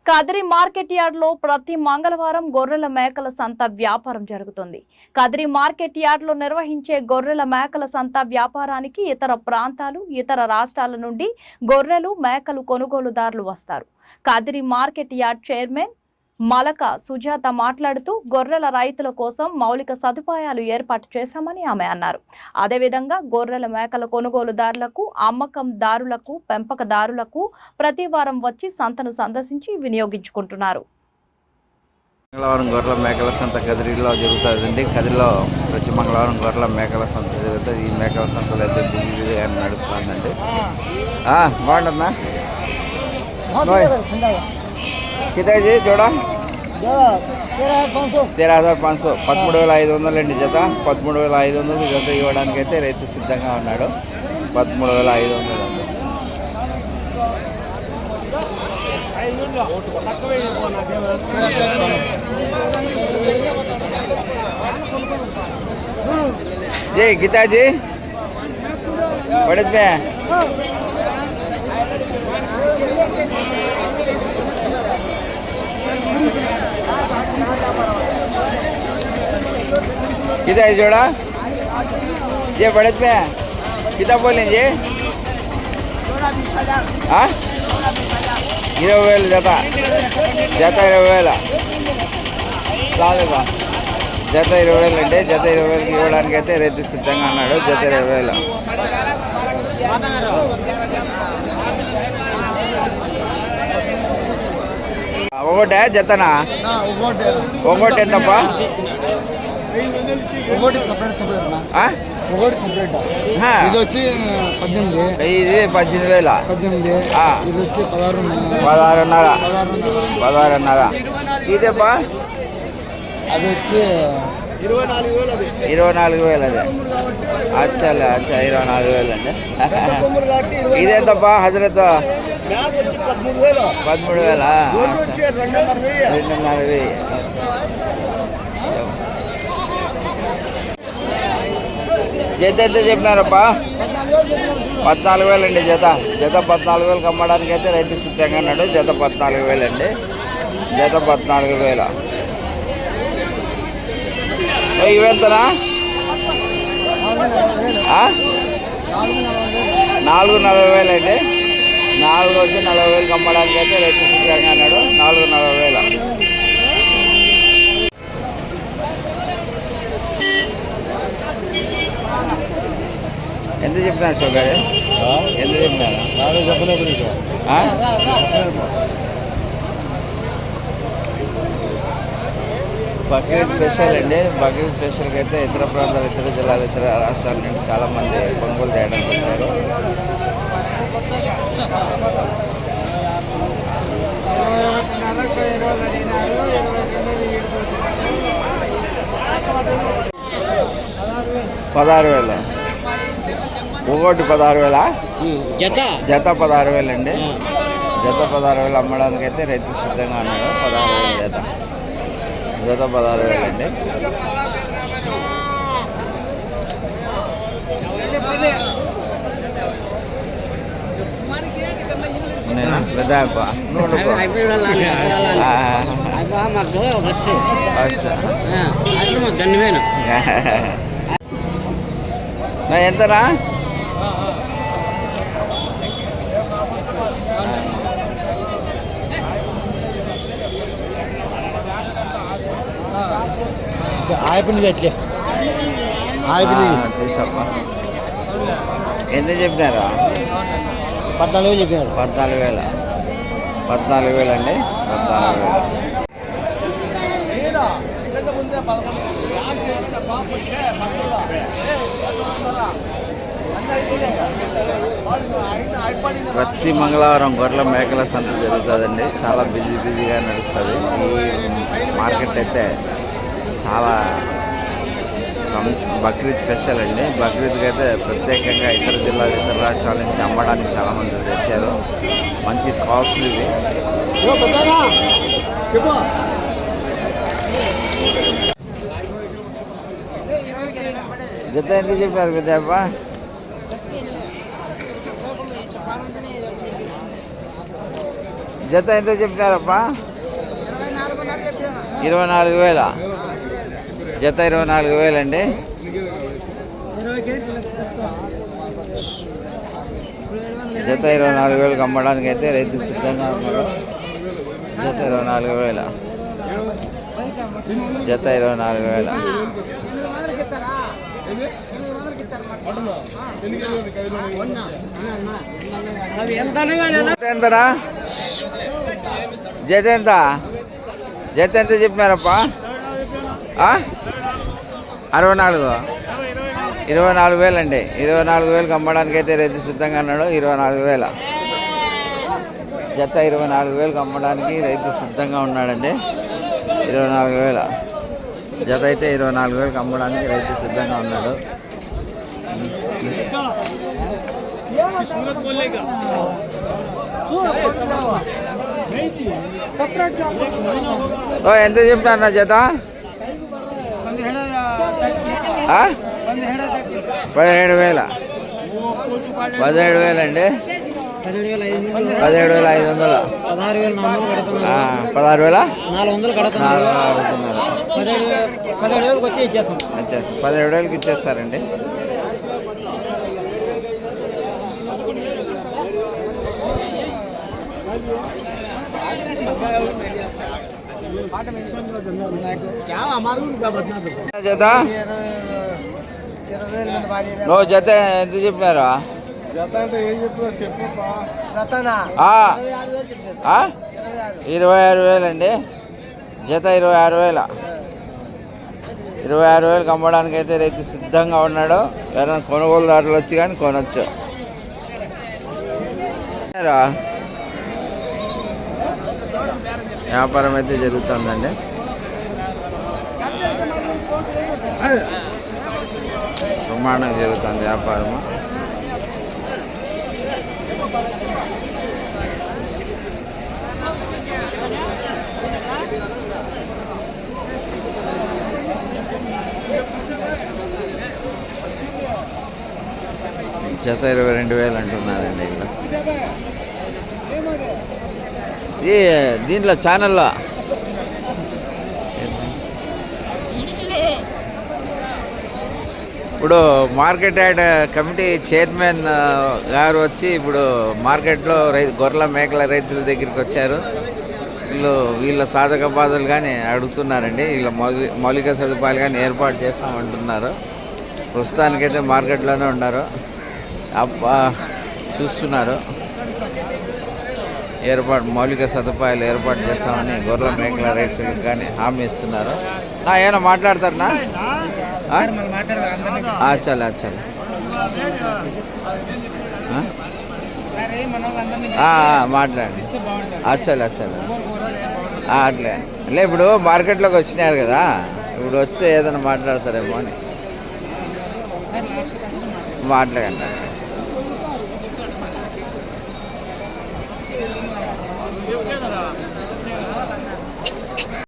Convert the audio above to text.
Kadiri market yard లో ప్రతి మంగళవారం గొర్రెల మేకల సంత వ్యాపారం జరుగుతుంది. కదిరి మార్కెట్ యార్డ్ లో నిర్వహించే గొర్రెల మేకల సంత వ్యాపారానికి ఇతర ప్రాంతాలు, ఇతర రాష్ట్రాల నుండి గొర్రెలు, మేకలు కొనుగోలుదారులు వస్తారు. Kadiri market yard chairman Malaka Sujatha మాట్లాడుతూ గొర్రెల రైతుల కోసం మౌలిక సదుపాయాలు ఏర్పాటు చేశామని ఆమె అన్నారు. అదేవిధంగా గొర్రెల మేకల కొనుగోలుదారులకు, అమ్మకందారులకు, పెంపకదారులకు ప్రతి వారం వచ్చి సంతను సందర్శించి వినియోగించుకుంటున్నారు. మంగళవారం గొర్రెల మేకల సంత కదిరిలో జరుగుతుందండి. కదిరిలో ప్రతి మంగళవారం గొర్రెల మేకల సంత జరుగుతుంది. ఈ మేకల సంతలో అయితే బిజీగా నడుస్తుందండి. బాగుంటుందా? कितना जी जोड़ा 13,500 13,500 అండి జత. 13,500 జత ఇవ్వడానికి అయితే రైతు సిద్ధంగా ఉన్నాడు. 13,500 అండి. जी गीता जी पढ़ते हैं कितना है जोड़ा? ये बड़े पे कितना बोलें जी? 20,000 जाता जाता 20,000 చాలుగా జత 20,000 అండి. జత 20,000కి ఇవ్వడానికి అయితే రైతు సిద్ధంగా అన్నాడు. జత 20,000 ఒకటే జతనా? ఒకటి ఎంతప్ప? ఒకటి సపరేట్ ఒకటి సపరేట్. ఇది వచ్చి 18. ఇది 18,000. 18. ఇది వచ్చి 16,500. ఇదేపా? అది వచ్చి 24,000 అది. అచ్చలే అచ్చా 24,000 అండి. ఇదేంతప్పా హజరత్? 13,000. 2,500. జత ఎంత చెప్పినారప్పా? 14,000 అండి జత. జత 14,000కి అమ్మడానికి అయితే రైతు సిద్ధంగా అన్నాడు. జత 14,000 అండి. జత 14,000. ఇవెంతనా? 4,40,000 అండి. 4 వచ్చి 40,000కి అమ్మడానికి అయితే రైతు సిద్ధంగా అన్నాడు. 4,40,000. ఎంత చెప్పినారు షోగారు? ఎంత చెప్పినారు? బక్రీద్ స్పెషల్ అండి. బక్రీద్ స్పెషల్కి అయితే ఇతర ప్రాంతాలు, ఇతర జిల్లాలు, ఇతర రాష్ట్రాల నుండి చాలామంది కొనుగోలు చేయడానికి వచ్చారు. $16,000. ఒకటి 16,000. జత 16,000 అండి. జత 16,000 అమ్మడానికి అయితే రైతు సిద్ధంగా ఉన్నాడు. 16,000 జత. జత 16,000 అండి. పెద్ద ఎంతనా? అట్లే తీసమ్మా. ఎంత చెప్పినారా? 14,000 చెప్పినారు. 14,000. 14,000 అండి. 14,000. ప్రతి మంగళవారం గొర్రెల మేకల సంత జరుగుతుందండి. చాలా బిజీగా నడుస్తుంది ఈ మార్కెట్ అయితే. చాలా బక్రీద్ స్పెషల్ అండి. బక్రీద్కి అయితే ప్రత్యేకంగా ఇతర జిల్లాలు, ఇతర రాష్ట్రాల నుంచి అమ్మడానికి చాలామంది తెచ్చారు. మంచి కాస్ట్లీ ఇవి. జత ఎంత చెప్పారు పెద్దప్ప? జత ఎంత చెప్పినారప్పా? 24,000. జత 24,000 అండి. జత 24,000 అమ్మడానికి అయితే రైతు సిద్ధంగా ఉన్నారు. జత 24,000. జత 24,000. ఎంతరా జత ఎంత? జత ఎంత చెప్పినారప్పా? 64. 24,000 అండి. 24,000 అమ్మడానికి అయితే రైతు సిద్ధంగా అన్నాడు. 24,000. జత 24,000 అమ్మడానికి రైతు సిద్ధంగా ఉన్నాడండి. 24,000. జత అయితే 24,000 అమ్మడానికి రైతు సిద్ధంగా ఉన్నాడు. ఎంత చెప్పినా అన్న జత? 17,000. 17,000 అండి. 17,500. 16,400 కడుతున్నారు. 17,000 వచ్చి ఇచ్చేస్తాం. 17,000 ఇచ్చేస్తారండి. జత నువ్వు జత ఎంత చెప్పినారు? 26,000 అండి. జత 26,000. 26,000 అమ్మడానికి అయితే రైతు సిద్ధంగా ఉన్నాడు. ఎవరైనా కొనుగోలుదారులు వచ్చి కానీ కొనొచ్చు. వ్యాపారం అయితే జరుగుతుందండి. బ్రహ్మాండంగా జరుగుతుంది వ్యాపారము. జత 22,000 అంటున్నారండి. ఇక్కడ ఇది దీంట్లో ఛానల్లో ఇప్పుడు మార్కెట్ యార్డ్ కమిటీ చైర్మన్ గారు వచ్చి ఇప్పుడు మార్కెట్లో గొర్రెల మేకల రైతుల దగ్గరికి వచ్చారు. వీళ్ళ సాధక బాధలు కానీ అడుగుతున్నారండి. వీళ్ళ మౌలిక సదుపాయాలు కానీ ఏర్పాటు చేస్తామంటున్నారు. ప్రస్తుతానికైతే మార్కెట్లోనే ఉన్నారు. చూస్తున్నారు. మౌలిక సదుపాయాలు ఏర్పాటు చేస్తామని గొర్రెల మేకల రైతులకు కానీ హామీ ఇస్తున్నారు. ఏమైనా మాట్లాడతారనా? అచ్చలే మాట్లాడండి. అచ్చలే అట్లే లే. ఇప్పుడు మార్కెట్లోకి వచ్చినారు కదా, ఇప్పుడు వస్తే ఏదైనా మాట్లాడతారేమో అని మాట్లాడండి.